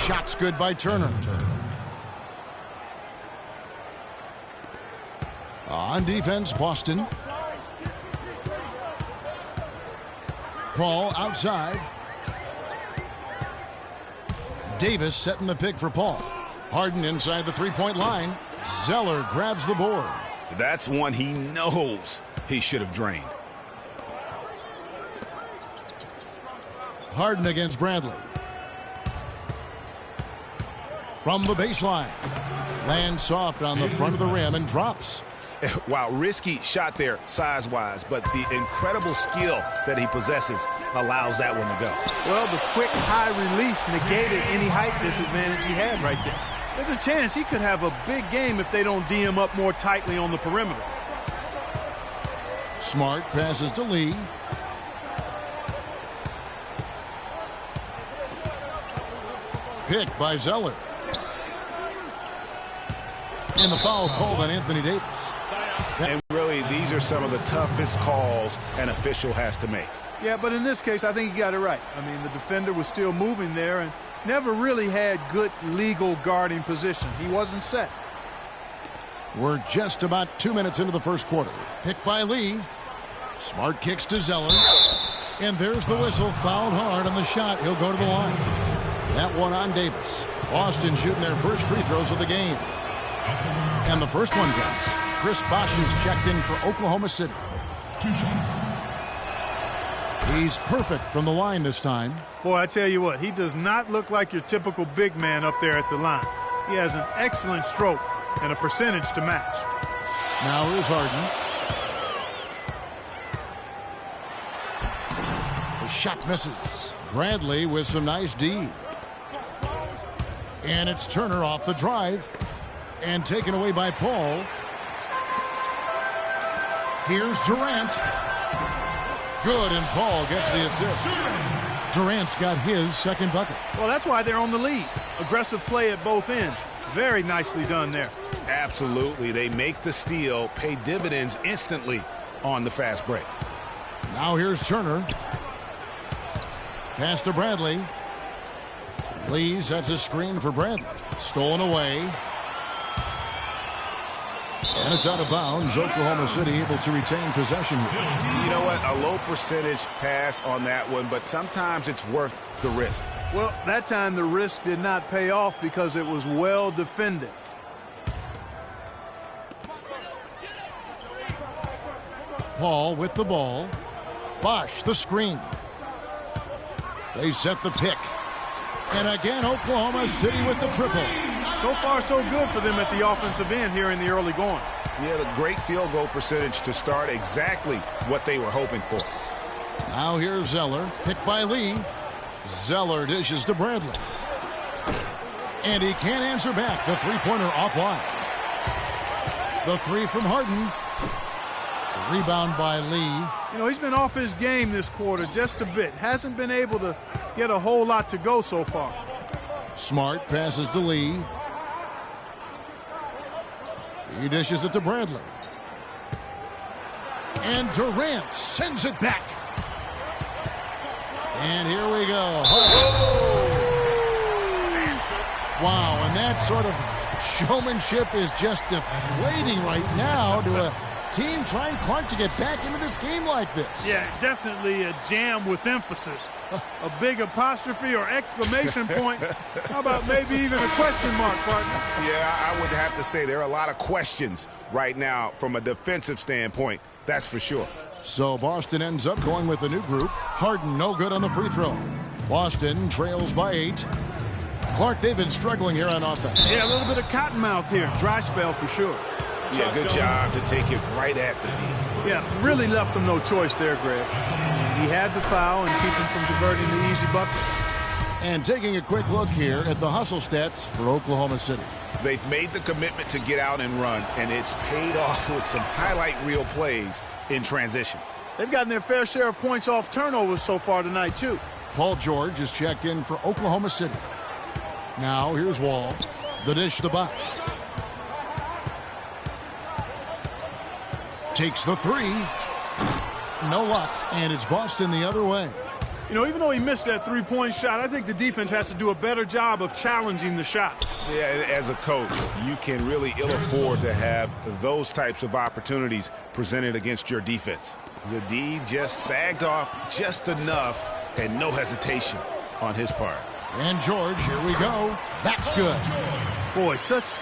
shot's good by Turner. On defense, Boston. Paul outside. Davis setting the pick for Paul. Harden inside the three-point line. Zeller grabs the board. That's one he knows he should have drained. Harden against Bradley. From the baseline. Lands soft on the front of the rim and drops. Wow, risky shot there size-wise, but the incredible skill that he possesses allows that one to go. Well, the quick high release negated any height disadvantage he had right there. There's a chance he could have a big game if they don't D him up more tightly on the perimeter. Smart passes to Lee. Pick by Zeller. And the foul called on Anthony Davis. And really, these are some of the toughest calls an official has to make. Yeah, but in this case, I think he got it right. I mean, the defender was still moving there and never really had good legal guarding position. He wasn't set. We're just about 2 minutes into the first quarter. Pick by Lee. Smart kicks to Zeller. And there's the whistle. Fouled hard on the shot. He'll go to the line. That one on Davis. Boston shooting their first free throws of the game. And the first one comes. Chris Bosh is checked in for Oklahoma City. He's perfect from the line this time. Boy, I tell you what, he does not look like your typical big man up there at the line. He has an excellent stroke and a percentage to match. Now here's Harden. The shot misses. Bradley with some nice D. And it's Turner off the drive. And taken away by Paul. Here's Durant. Good, and Paul gets the assist. Durant's got his second bucket. Well, that's why they're on the lead. Aggressive play at both ends. Very nicely done there. Absolutely. They make the steal, pay dividends instantly on the fast break. Now here's Turner. Pass to Bradley. Lee sets a screen for Bradley. Stolen away. And it's out of bounds. Oklahoma City able to retain possession. You know what? A low percentage pass on that one, but sometimes it's worth the risk. Well, that time the risk did not pay off because it was well defended. Paul with the ball. Bosh the screen. They set the pick. And again, Oklahoma City with the triple. So far, so good for them at the offensive end here in the early going. Yeah, the great field goal percentage to start exactly what they were hoping for. Now here's Zeller. Picked by Lee. Zeller dishes to Bradley. And he can't answer back. The three-pointer offline. The three from Harden. The rebound by Lee. You know, he's been off his game this quarter just a bit. Hasn't been able to get a whole lot to go so far. Smart passes to Lee. He dishes it to Bradley. And Durant sends it back. And here we go. Wow, and that sort of showmanship is just deflating right now to a team trying, Clark, to get back into this game like this. Yeah, definitely a jam with emphasis. A big apostrophe or exclamation point. How about maybe even a question mark, partner? Yeah, I would have to say there are a lot of questions right now from a defensive standpoint. That's for sure. So Boston ends up going with a new group. Harden no good on the free throw. Boston trails by 8. Clark, they've been struggling here on offense. Yeah, a little bit of cottonmouth here. Dry spell for sure. Yeah, good job to take it right at the D. Yeah, really left him no choice there, Greg. He had to foul and keep him from converting the easy bucket. And taking a quick look here at the hustle stats for Oklahoma City. They've made the commitment to get out and run, and it's paid off with some highlight reel plays in transition. They've gotten their fair share of points off turnovers so far tonight, too. Paul George is checked in for Oklahoma City. Now here's Wall. The dish to Bosh. Takes the three. No luck, and it's Boston the other way. You know, even though he missed that three-point shot, I think the defense has to do a better job of challenging the shot. Yeah, as a coach, you can really ill afford to have those types of opportunities presented against your defense. The D just sagged off just enough and no hesitation on his part. And George, here we go. That's good. Boy, such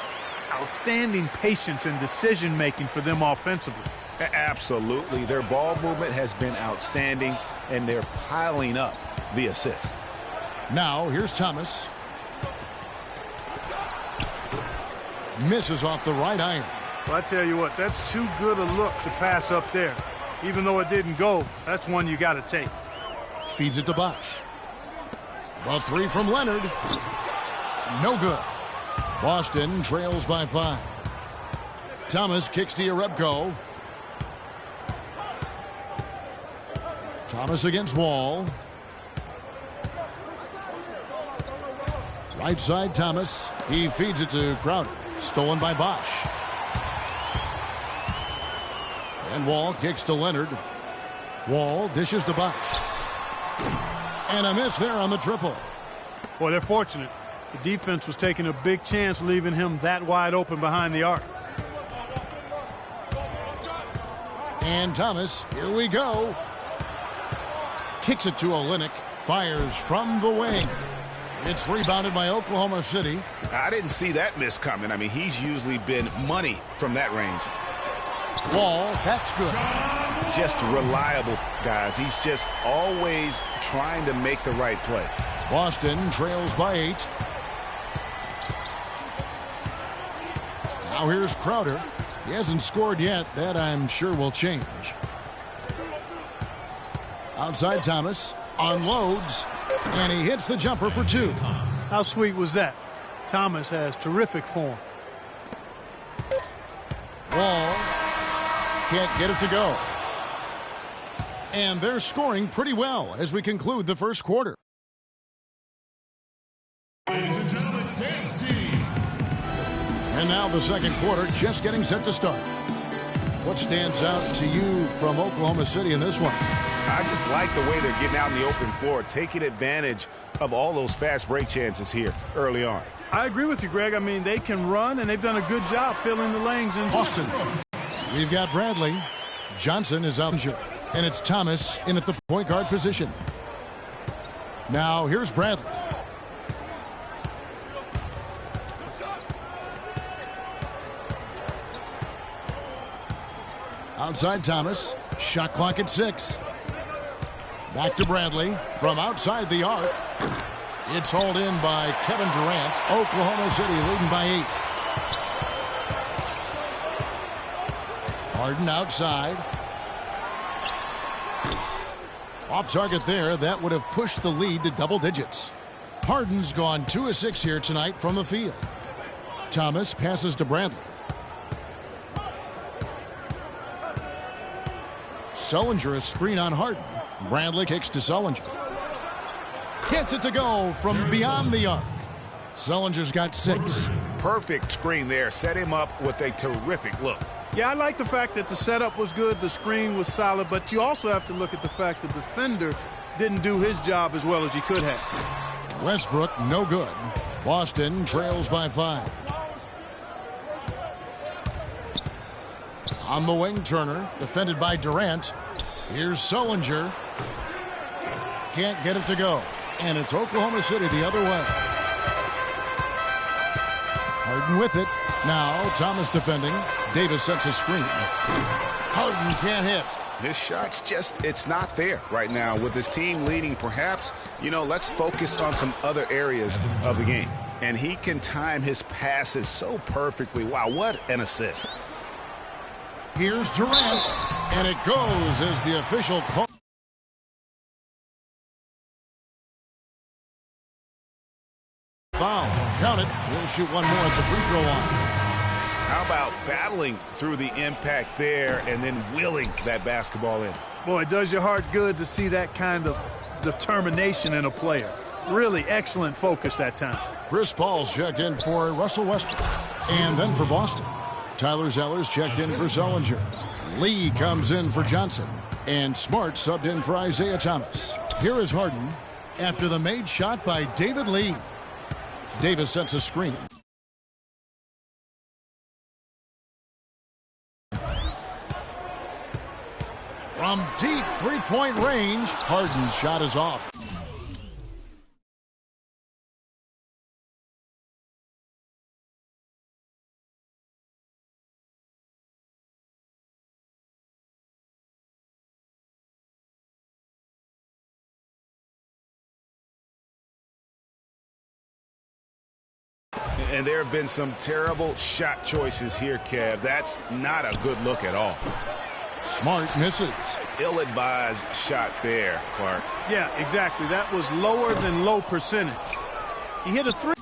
outstanding patience and decision-making for them offensively. Absolutely. Their ball movement has been outstanding, and they're piling up the assists. Now, here's Thomas. Misses off the right iron. Well, I tell you what, that's too good a look to pass up there. Even though it didn't go, that's one you got to take. Feeds it to Bosch. The three from Leonard. No good. Boston trails by 5. Thomas kicks to Jerebko. Thomas against Wall. Right side Thomas. He feeds it to Crowder. Stolen by Bosch. And Wall kicks to Leonard. Wall dishes to Bosch. And a miss there on the triple. Boy, they're fortunate. The defense was taking a big chance leaving him that wide open behind the arc. And Thomas, here we go. Kicks it to Olynyk. Fires from the wing. It's rebounded by Oklahoma City. I didn't see that miss coming. I mean, he's usually been money from that range. Wall, that's good. Just reliable, guys. He's just always trying to make the right play. Boston trails by 8. Now here's Crowder. He hasn't scored yet. That, I'm sure, will change. Outside Thomas. Unloads. And he hits the jumper for 2. How sweet was that? Thomas has terrific form. Wall can't get it to go. And they're scoring pretty well as we conclude the first quarter. Ladies and gentlemen, dance team. And now the second quarter just getting set to start. What stands out to you from Oklahoma City in this one? I just like the way they're getting out in the open floor, taking advantage of all those fast break chances here early on. I agree with you, Greg. I mean, they can run, and they've done a good job filling the lanes in Boston. We've got Bradley. Johnson is out, and it's Thomas in at the point guard position. Now here's Bradley. Outside Thomas. Shot clock at 6. Back to Bradley from outside the arc. It's hauled in by Kevin Durant. Oklahoma City leading by 8. Harden outside. Off target there. That would have pushed the lead to double digits. Harden's gone 2 of 6 here tonight from the field. Thomas passes to Bradley. Sullinger a screen on Harden. Bradley kicks to Sullinger. Gets it to go from beyond the arc. Sullinger's got 6. Perfect screen there. Set him up with a terrific look. Yeah, I like the fact that the setup was good, the screen was solid, but you also have to look at the fact that the defender didn't do his job as well as he could have. Westbrook, no good. Boston trails by 5. On the wing, Turner, defended by Durant. Here's Sullinger. Can't get it to go. And it's Oklahoma City the other way. Harden with it. Now Thomas defending. Davis sets a screen. Harden can't hit. His shot's just, it's not there right now. With his team leading, perhaps, let's focus on some other areas of the game. And he can time his passes so perfectly. Wow, what an assist. Here's Durant. And it goes as the official call. Foul. Count it. He'll shoot one more at the free throw line. How about battling through the impact there and then willing that basketball in? Boy, it does your heart good to see that kind of determination in a player. Really excellent focus that time. Chris Paul's checked in for Russell Westbrook. And then for Boston, Tyler Zeller's checked in for Sullinger. Lee comes in for Johnson. And Smart subbed in for Isaiah Thomas. Here is Harden after the made shot by David Lee. Davis sets a screen. From deep three-point range, Harden's shot is off. And there have been some terrible shot choices here, Kev. That's not a good look at all. Smart misses. Ill-advised shot there, Clark. Yeah, exactly. That was lower than low percentage. He hit a three.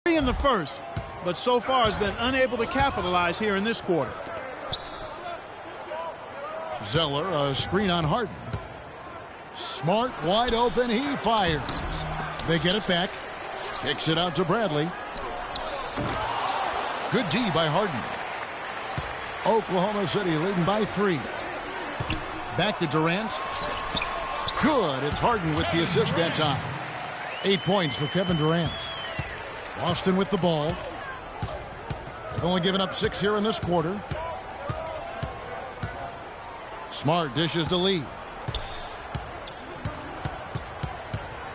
In the first, but so far has been unable to capitalize here in this quarter. Zeller, a screen on Harden. Smart wide open, he fires. They get it back. Kicks it out to Bradley. Good D by Harden. Oklahoma City leading by 3. Back to Durant. Good, it's Harden with the assist that time. 8 points for Kevin Durant. Boston with the ball. They've only given up 6 here in this quarter. Smart dishes to Lee.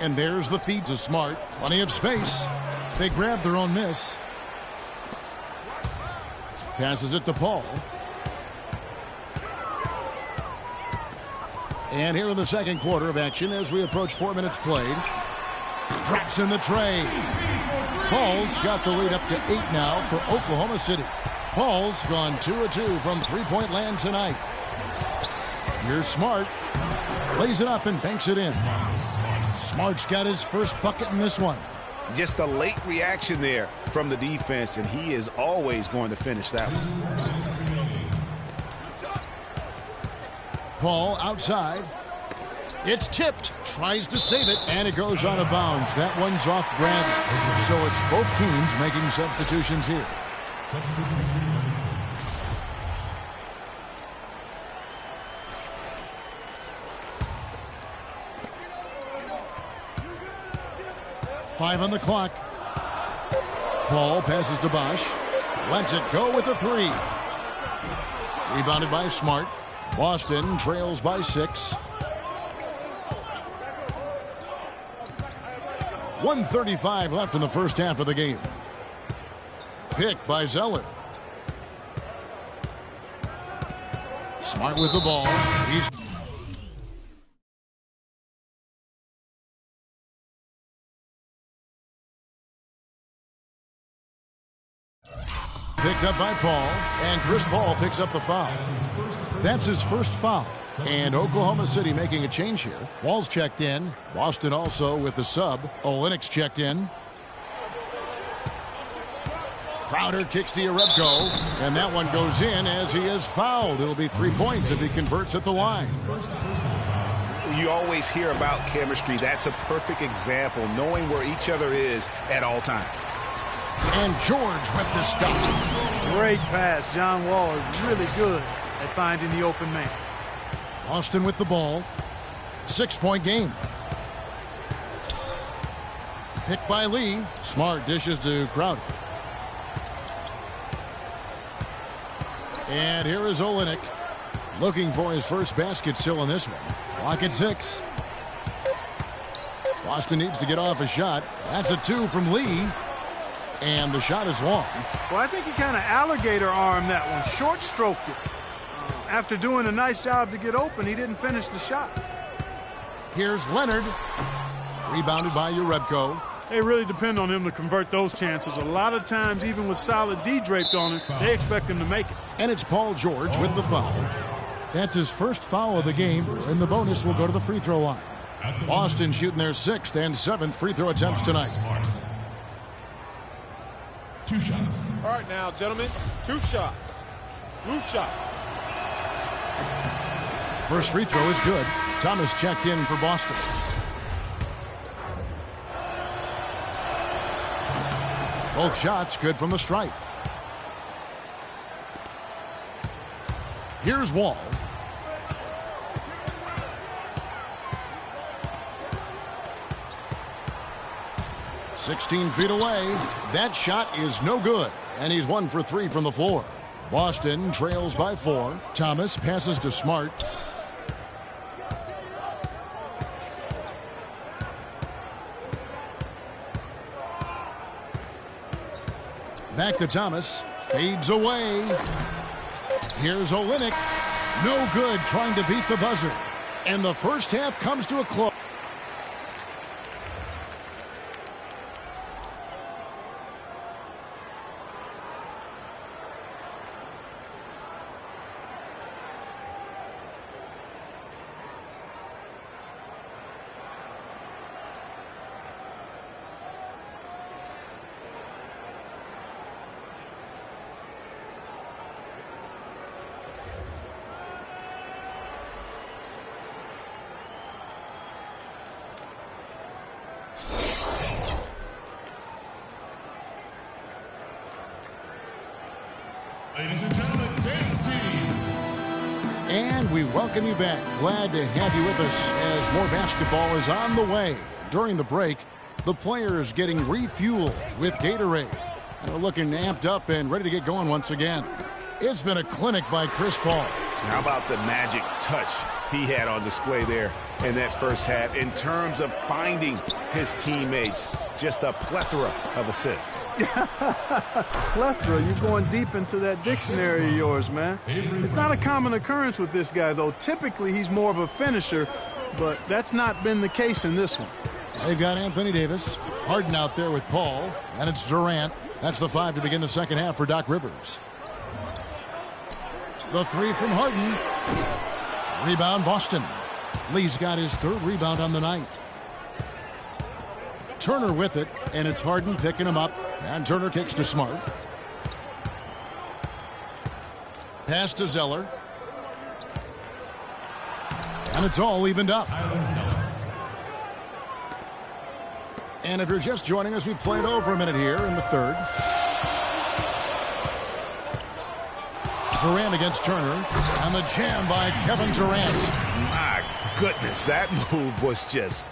And there's the feed to Smart. Plenty of space. They grab their own miss. Passes it to Paul. And here in the second quarter of action as we approach 4 minutes played. Drops in the tray. Paul's got the lead up to 8 now for Oklahoma City. Paul's gone 2 of 2 from three-point land tonight. Here's Smart. Plays it up and banks it in. Smart's got his first bucket in this one. Just a late reaction there from the defense, and he is always going to finish that one. Paul outside. It's tipped. Tries to save it, and it goes out of bounds. That one's off Bradley. So it's both teams making substitutions here. Five on the clock. Paul passes to Bosch. Lets it go with a 3. Rebounded by Smart. Boston trails by 6. 1:35 left in the first half of the game. Pick by Zeller. Smart with the ball. He's picked up by Paul, and Chris Paul picks up the foul. That's his first foul. And Oklahoma City making a change here. Wall's checked in. Boston also with the sub. Olynyk's checked in. Crowder kicks to Yarebko, and that one goes in as he is fouled. It'll be 3 points if he converts at the line. You always hear about chemistry. That's a perfect example, knowing where each other is at all times. And George with the stop. Great pass. John Wall is really good at finding the open man. Boston with the ball. 6-point game. Picked by Lee. Smart dishes to Crowder. And here is Olynyk. Looking for his first basket still in this one. Clock at 6. Boston needs to get off a shot. That's a 2 from Lee. And the shot is long. Well, I think he kind of alligator armed that one. Short stroked it. After doing a nice job to get open, he didn't finish the shot. Here's Leonard. Rebounded by Yarebko. They really depend on him to convert those chances. A lot of times, even with solid D draped on him, they expect him to make it. And it's Paul George with the foul. That's his first foul of the game, and the bonus will go to the free throw line. Boston shooting their 6th and 7th free throw attempts tonight. Smart. 2 shots. All right now, gentlemen, 2 shots. Blue shots. First free throw is good. Thomas checked in for Boston. Both shots good from the stripe. Here's Wall. "16 feet away. That shot is no good, and he's 1 for 3 from the floor. Boston trails by 4. Thomas passes to Smart. Back to Thomas. Fades away. Here's Olynyk. No good, trying to beat the buzzer. And the first half comes to a close. Ladies and gentlemen, dance team. And we welcome you back. Glad to have you with us as more basketball is on the way. During the break, the players getting refueled with Gatorade. And they're looking amped up and ready to get going once again. It's been a clinic by Chris Paul. How about the magic touch he had on display there in that first half in terms of finding his teammates? Just a plethora of assists. Plethora, you're going deep into that dictionary of yours, man. It's not a common occurrence with this guy, though. Typically, he's more of a finisher, but that's not been the case in this one. They've got Anthony Davis, Harden out there with Paul, and it's Durant. That's the 5 to begin the second half for Doc Rivers. The 3 from Harden. Rebound, Boston. Lee's got his 3rd rebound on the night. Turner with it, and it's Harden picking him up. And Turner kicks to Smart. Pass to Zeller. And it's all evened up. And if you're just joining us, we played over a minute here in the 3rd. Durant against Turner. And the jam by Kevin Durant. My goodness, that move was just...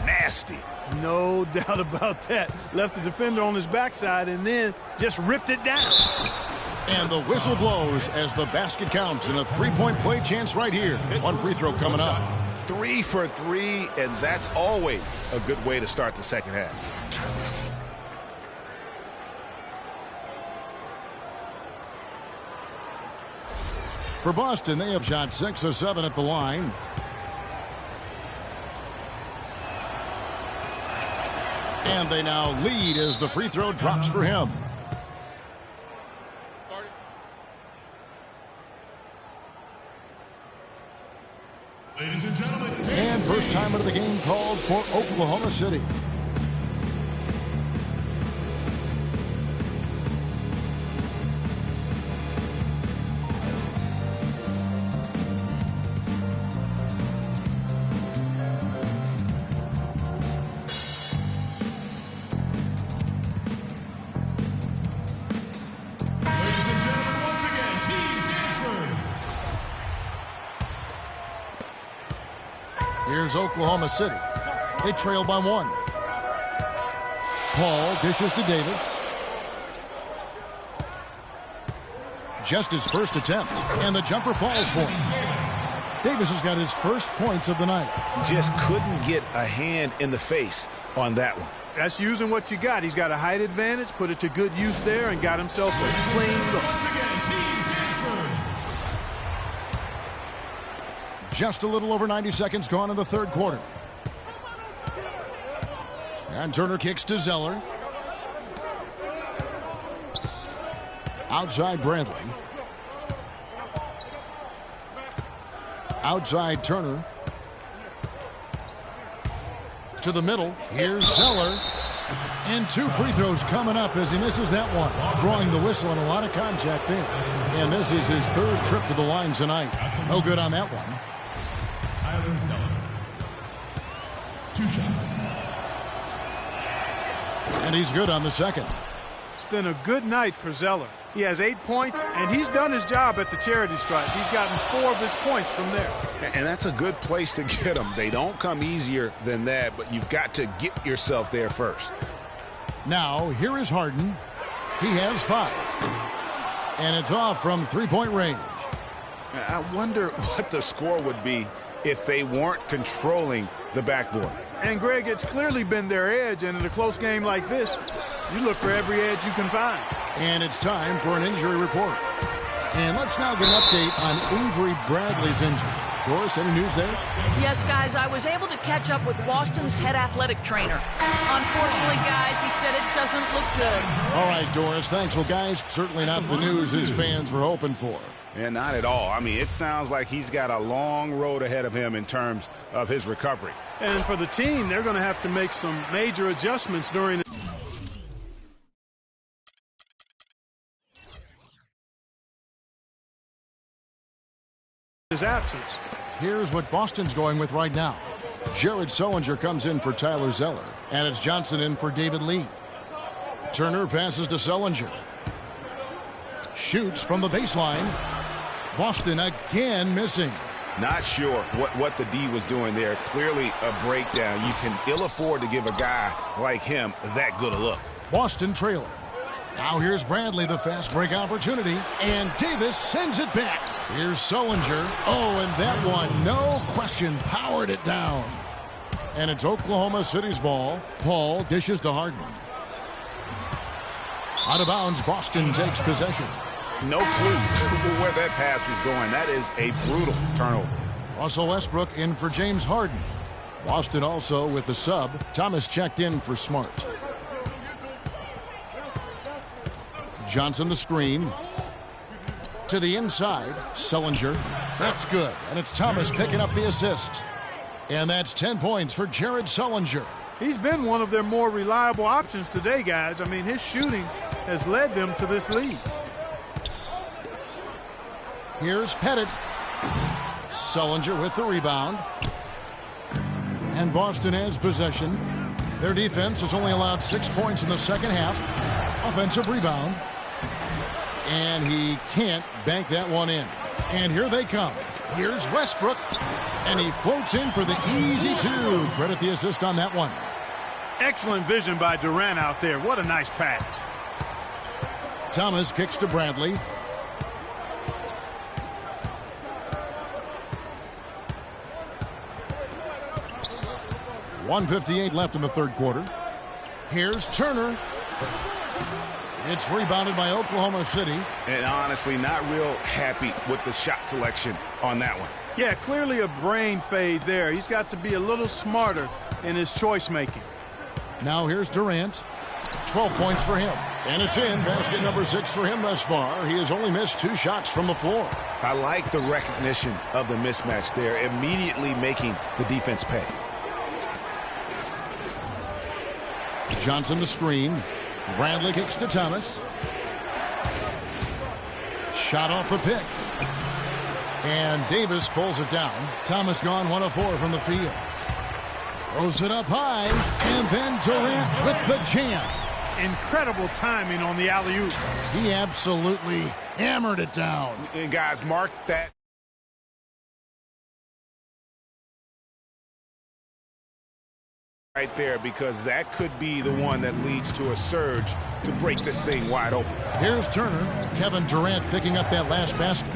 nasty. No doubt about that. Left the defender on his backside and then just ripped it down. And the whistle blows as the basket counts, and a 3-point play chance right here. 1 free throw coming up. 3 for 3, and that's always a good way to start the second half. For Boston, they have shot 6 of 7 at the line. And they now lead as the free throw drops for him. Ladies and gentlemen, And first time out of the game called for Oklahoma City. ladies and gentlemen, once again, Team Dancers. Here's Oklahoma City. They trail by 1. Paul dishes to Davis. just his first attempt, and the jumper falls for him. Davis has got his first points of the night. Just couldn't get a hand in the face on that one. That's using what you got. He's got a height advantage, put it to good use there, and got himself a clean look. Just a little over 90 seconds gone in the third quarter. And Turner kicks to Zeller. Outside Bradley. Outside Turner. To the middle. Here's Zeller. And 2 free throws coming up as he misses that one. Drawing the whistle and a lot of contact there. And this is his third trip to the line tonight. No good on that one. Tyler Zeller. 2 shots. And he's good on the second. It's been a good night for Zeller. He has 8 points, and he's done his job at the charity stripe. He's gotten 4 of his points from there. And that's a good place to get them. They don't come easier than that, but you've got to get yourself there first. Now, here is Harden. He has 5. And it's off from three-point range. I wonder what the score would be if they weren't controlling the backboard. And, Greg, it's clearly been their edge, and in a close game like this, you look for every edge you can find. And it's time for an injury report. And let's now get an update on Avery Bradley's injury. Doris, any news there? Yes, guys, I was able to catch up with Boston's head athletic trainer. Unfortunately, guys, he said it doesn't look good. All right, Doris, thanks. Well, guys, certainly not the news his fans were hoping for. Yeah, not at all. I mean, it sounds like he's got a long road ahead of him in terms of his recovery. And for the team, they're going to have to make some major adjustments during his absence. Here's what Boston's going with right now. Jared Sullinger comes in for Tyler Zeller, and it's Johnson in for David Lee. Turner passes to Sullinger. Shoots from the baseline. Boston again missing. Not sure what the D was doing there. Clearly a breakdown. You can ill afford to give a guy like him that good a look. Boston trailing. Now here's Bradley, the fast break opportunity, and Davis sends it back. Here's Sullinger. Oh, and that one, no question, powered it down. And it's Oklahoma City's ball. Paul dishes to Harden. Out of bounds, Boston takes possession. No clue where that pass was going. That is a brutal turnover. Russell Westbrook in for James Harden. Boston also with the sub. Thomas checked in for Smart. Johnson the screen. To the inside. Sullinger. That's good. And it's Thomas picking up the assist. And that's 10 points for Jared Sullinger. He's been one of their more reliable options today, guys. I mean, his shooting has led them to this lead. Here's Pettit. Sullinger with the rebound. And Boston has possession. Their defense has only allowed 6 points in the second half. Offensive rebound. And he can't bank that one in. And here they come. Here's Westbrook. And he floats in for the easy 2. Credit the assist on that one. Excellent vision by Durant out there. What a nice pass. Thomas kicks to Bradley. .158 left in the third quarter. Here's Turner. It's rebounded by Oklahoma City. And honestly, not real happy with the shot selection on that one. Yeah, clearly a brain fade there. He's got to be a little smarter in his choice making. Now here's Durant. 12 points for him. And it's in. Basket number 6 for him thus far. He has only missed 2 shots from the floor. I like the recognition of the mismatch there, immediately making the defense pay. Johnson the screen. Bradley kicks to Thomas. Shot off the pick. And Davis pulls it down. Thomas gone 1 of 4 from the field. Throws it up high. And then Durant with the jam. Incredible timing on the alley-oop. He absolutely hammered it down. And guys, mark that. right there, because that could be the one that leads to a surge to break this thing wide open. Here's Turner. Kevin Durant picking up that last basket.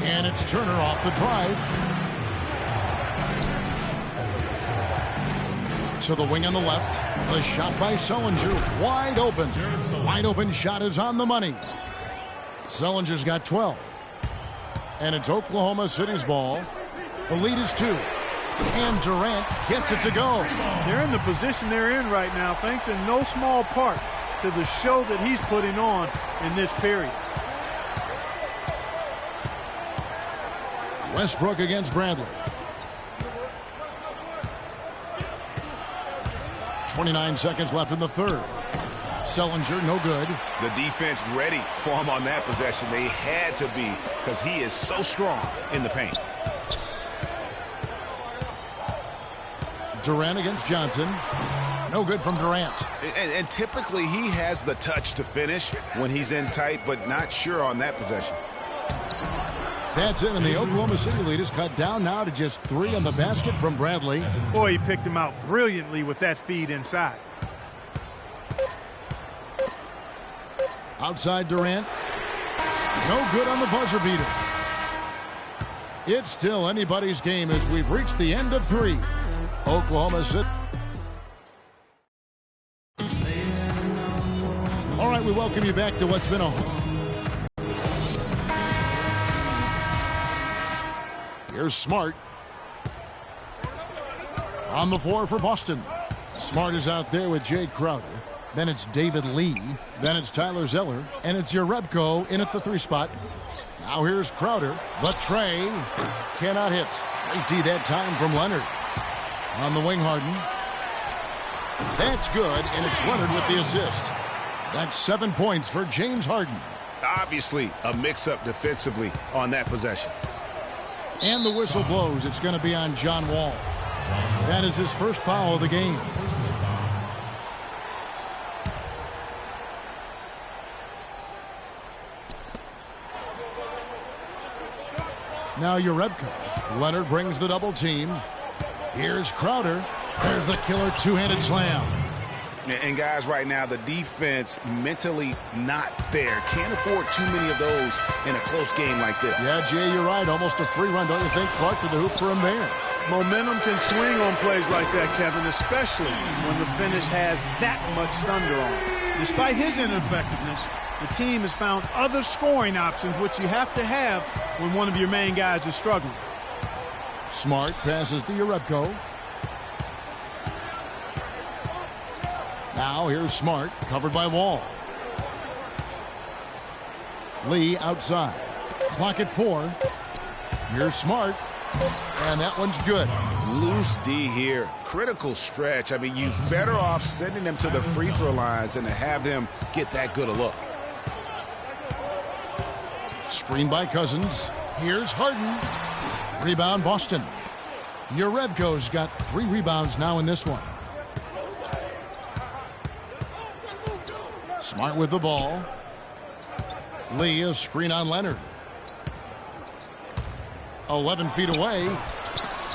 And it's Turner off the drive. To the wing on the left. The shot by Sullinger. Wide open. Wide open shot is on the money. Sullinger's got 12. And it's Oklahoma City's ball. The lead is 2. And Durant gets it to go. They're in the position they're in right now, thanks in no small part to the show that he's putting on in this period. Westbrook against Bradley. 29 seconds left in the third. Sullinger, no good. The defense ready for him on that possession. They had to be, because he is so strong in the paint. Durant against Johnson. No good from Durant. And typically he has the touch to finish when he's in tight, but not sure on that possession. That's it, and the Oklahoma City lead is cut down now to just 3 on the basket from Bradley. Boy, he picked him out brilliantly with that feed inside. Outside Durant. No good on the buzzer beater. It's still anybody's game as we've reached the end of 3. Oklahoma City. All right, we welcome you back to what's been a... Here's Smart. On the floor for Boston. Smart is out there with Jay Crowder. Then it's David Lee. Then it's Tyler Zeller. And it's Jerebko in at the 3 spot. Now here's Crowder. The tray. Cannot hit. Great D that time from Leonard. On the wing, Harden. That's good, and it's Leonard with the assist. That's 7 points for James Harden. Obviously a mix-up defensively on that possession. And the whistle blows. It's going to be on John Wall. That is his first foul of the game. Now Jerebko. Leonard brings the double team. Here's Crowder. There's the killer two-handed slam. And guys, right now the defense mentally not there. Can't afford too many of those in a close game like this. Yeah, Jay, you're right. Almost a free run, don't you think? Clark to the hoop for him there. Momentum can swing on plays like that, Kevin, especially when the finish has that much thunder on it. Despite his ineffectiveness, the team has found other scoring options, which you have to have when one of your main guys is struggling. Smart passes to Jerebko. Now here's Smart, covered by Wall. Lee outside. Clock at 4. Here's Smart. And that one's good. Loose D here. Critical stretch. I mean, you're better off sending them to the free throw lines than to have them get that good a look. Screen by Cousins. Here's Harden. Rebound Boston. Jerebko's got 3 rebounds now in this one. Smart with the ball. Lee, a screen on Leonard. 11 feet away.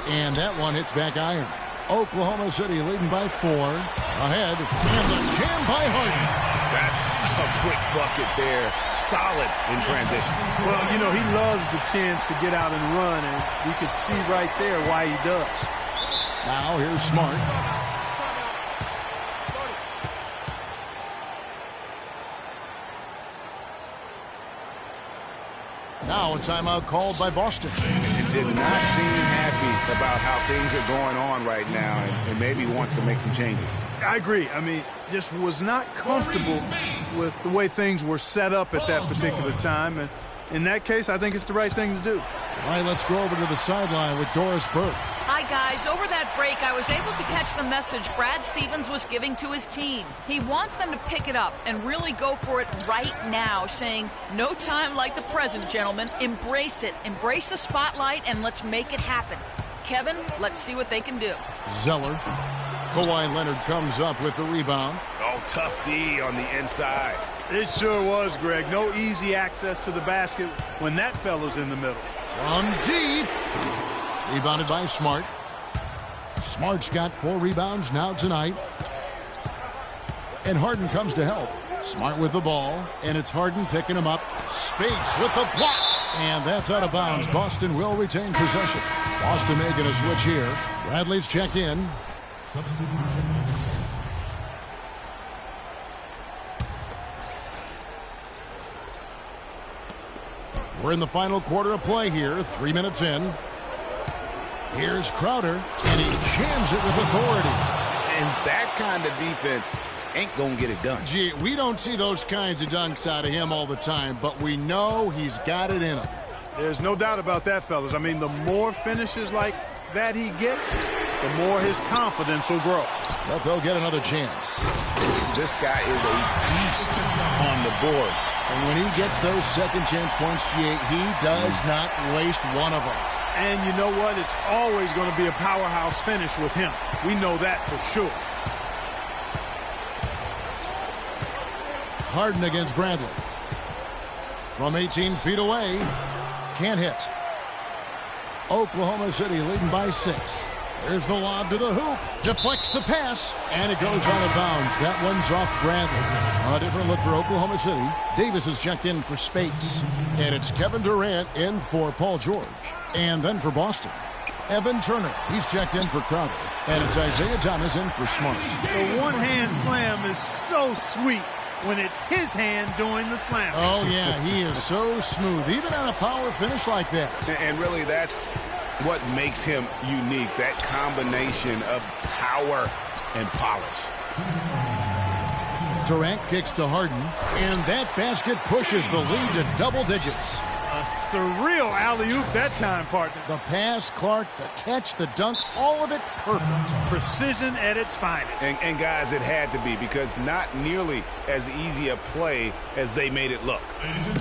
And that one hits back iron. Oklahoma City leading by 4. Ahead. And the jam by Harden. That's a quick bucket there. Solid in transition. Well, you know, he loves the chance to get out and run, and we could see right there why he does. Now here's Smart. Now a timeout called by Boston. And did not seem happy about how things are going on right now, and maybe wants to make some changes. I agree. I mean, just was not comfortable with the way things were set up at that particular time. And in that case, I think it's the right thing to do. All right, let's go over to the sideline with Doris Burke. Hi, guys. Over that break, I was able to catch the message Brad Stevens was giving to his team. He wants them to pick it up and really go for it right now, saying, no time like the present, gentlemen. Embrace it. Embrace the spotlight, and let's make it happen. Kevin, let's see what they can do. Zeller. Kawhi Leonard comes up with the rebound. Oh, tough D on the inside. It sure was, Greg. No easy access to the basket when that fella's in the middle. From deep. Rebounded by Smart. Smart's got 4 rebounds now tonight. And Harden comes to help. Smart with the ball, and it's Harden picking him up. Spates with the block, and that's out of bounds. Boston will retain possession. Boston making a switch here. Bradley's checked in. We're in the final quarter of play here, 3 minutes in. Here's Crowder, and he jams it with authority. And that kind of defense ain't gonna get it done. Gee, we don't see those kinds of dunks out of him all the time, but we know he's got it in him. There's no doubt about that, fellas. I mean, the more finishes like that he gets, the more his confidence will grow. But they'll get another chance. This guy is a beast on the boards. And when he gets those second chance points, he does not waste one of them. And you know what? It's always going to be a powerhouse finish with him. We know that for sure. Harden against Bradley. From 18 feet away. Can't hit. Oklahoma City leading by 6. There's the lob to the hoop. Deflects the pass. And it goes out of bounds. That one's off Bradley. A different look for Oklahoma City. Davis is checked in for Spates. And it's Kevin Durant in for Paul George. And then for Boston, Evan Turner. He's checked in for Crowder. And it's Isaiah Thomas in for Smart. The one-hand slam is so sweet when it's his hand doing the slam. Oh, yeah, he is so smooth, even on a power finish like that. And really, that's what makes him unique, that combination of power and polish. Durant kicks to Harden, and that basket pushes the lead to double digits. A surreal alley-oop that time, partner. The pass, Clark, the catch, the dunk, all of it perfect. Precision at its finest. And guys, it had to be, because not nearly as easy a play as they made it look.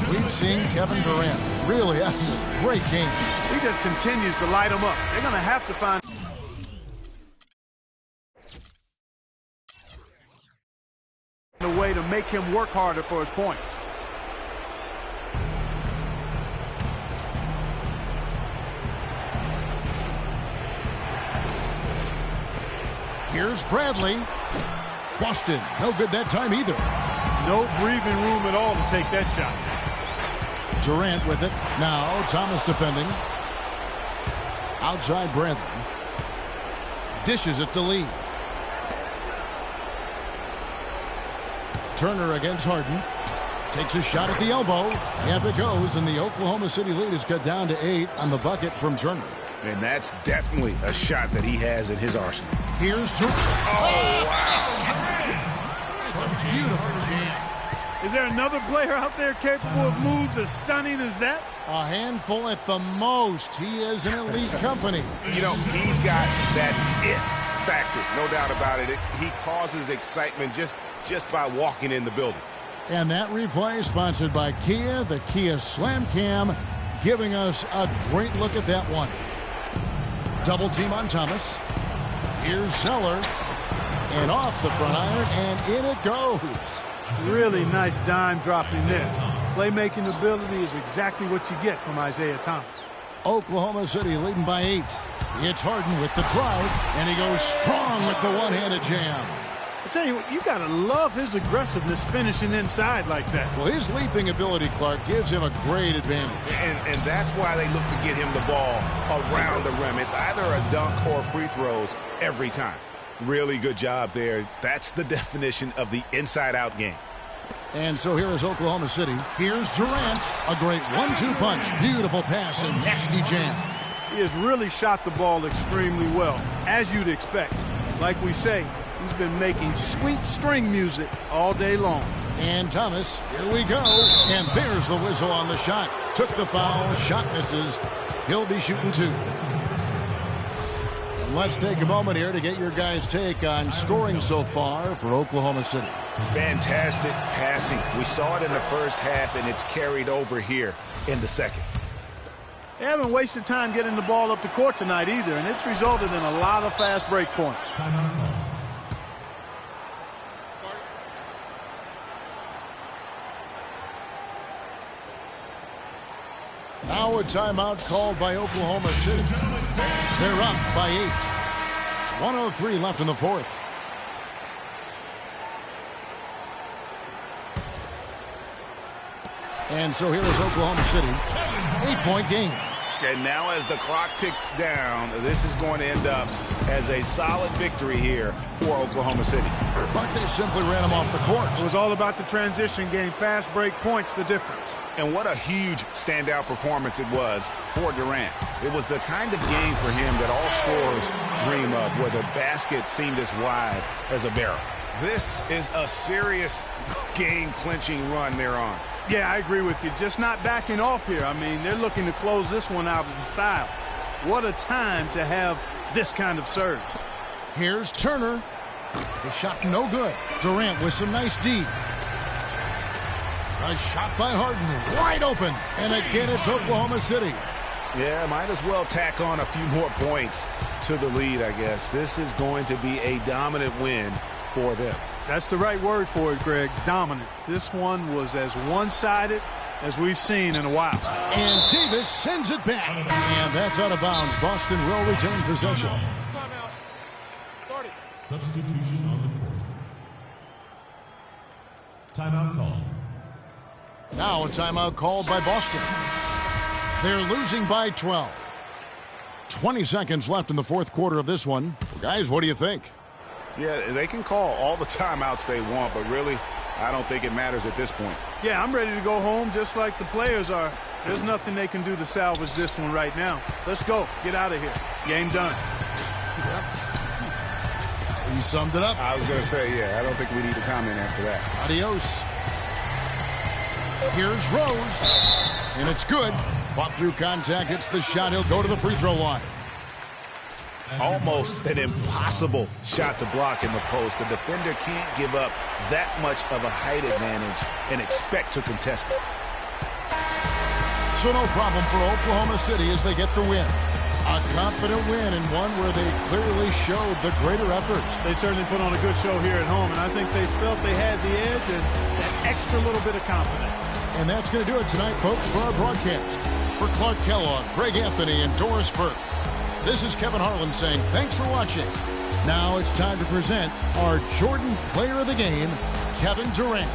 We've seen Kevin Durant really having a great game. He just continues to light them up. They're going to have to find a way to make him work harder for his points. Here's Bradley. Boston, no good that time either. No breathing room at all to take that shot. Durant with it. Now Thomas defending. Outside Bradley. Dishes it to Lee. Turner against Harden. Takes a shot at the elbow. Up it goes, and the Oklahoma City lead is cut down to 8 on the bucket from Turner. And that's definitely a shot that he has in his arsenal. Here's Durant. Oh, wow. It's a beautiful jam. Is there another player out there capable of moves as stunning as that? A handful at the most. He is an elite company. You know, he's got that it factor, no doubt about it. He causes excitement just by walking in the building. And that replay sponsored by Kia, the Kia Slam Cam, giving us a great look at that one. Double team on Thomas. Here's Zeller. And off the front iron, and in it goes. Really nice dime dropping there. Playmaking ability is exactly what you get from Isaiah Thomas. Oklahoma City leading by 8. It's Harden with the drive, and he goes strong with the one-handed jam. I tell you what, you got to love his aggressiveness finishing inside like that. Well, his leaping ability, Clark, gives him a great advantage. And that's why they look to get him the ball around the rim. It's either a dunk or free throws every time. Really good job there. That's the definition of the inside-out game. And so here is Oklahoma City. Here's Durant. A great 1-2 punch. Beautiful pass and nasty jam. He has really shot the ball extremely well, as you'd expect. Like we say, he's been making sweet string music all day long. And Thomas, here we go. And there's the whistle on the shot. Took the foul, shot misses. He'll be shooting 2. And let's take a moment here to get your guys' take on scoring so far for Oklahoma City. Fantastic passing. We saw it in the first half, and it's carried over here in the second. They haven't wasted time getting the ball up the court tonight either, and it's resulted in a lot of fast break points. Now a timeout called by Oklahoma City. They're up by 8. 1:03 left in the fourth. And so here is Oklahoma City. 8-point game. And now as the clock ticks down, this is going to end up as a solid victory here for Oklahoma City. But they simply ran him off the court. It was all about the transition game. Fast break points, the difference. And what a huge standout performance it was for Durant. It was the kind of game for him that all scorers dream of, where the basket seemed as wide as a barrel. This is a serious game-clinching run they're on. Yeah, I agree with you. Just not backing off here. I mean, they're looking to close this one out in style. What a time to have this kind of serve. Here's Turner. The shot no good. Durant with some nice D. A shot by Harden. Wide open. And again, it's Oklahoma City. Yeah, might as well tack on a few more points to the lead, I guess. This is going to be a dominant win for them. That's the right word for it, Greg. Dominant. This one was as one-sided as we've seen in a while. And Davis sends it back. And that's out of bounds. Boston will retain possession. Timeout. Starting. Substitution on the court. Timeout call. Now a timeout called by Boston. They're losing by 12. 20 seconds left in the fourth quarter of this one. Well, guys, what do you think? Yeah, they can call all the timeouts they want, but really, I don't think it matters at this point. Yeah, I'm ready to go home just like the players are. There's nothing they can do to salvage this one right now. Let's go. Get out of here. Game done. He summed it up. I was going to say, yeah, I don't think we need to comment after that. Adios. Here's Rose. And it's good. Fought through contact. Hits the shot. He'll go to the free throw line. Almost an impossible shot to block in the post. The defender can't give up that much of a height advantage and expect to contest it. So no problem for Oklahoma City as they get the win. A confident win and one where they clearly showed the greater effort. They certainly put on a good show here at home, and I think they felt they had the edge and that extra little bit of confidence. And that's going to do it tonight, folks, for our broadcast. For Clark Kellogg, Greg Anthony, and Doris Burke, this is Kevin Harlan saying thanks for watching. Now it's time to present our Jordan Player of the Game, Kevin Durant.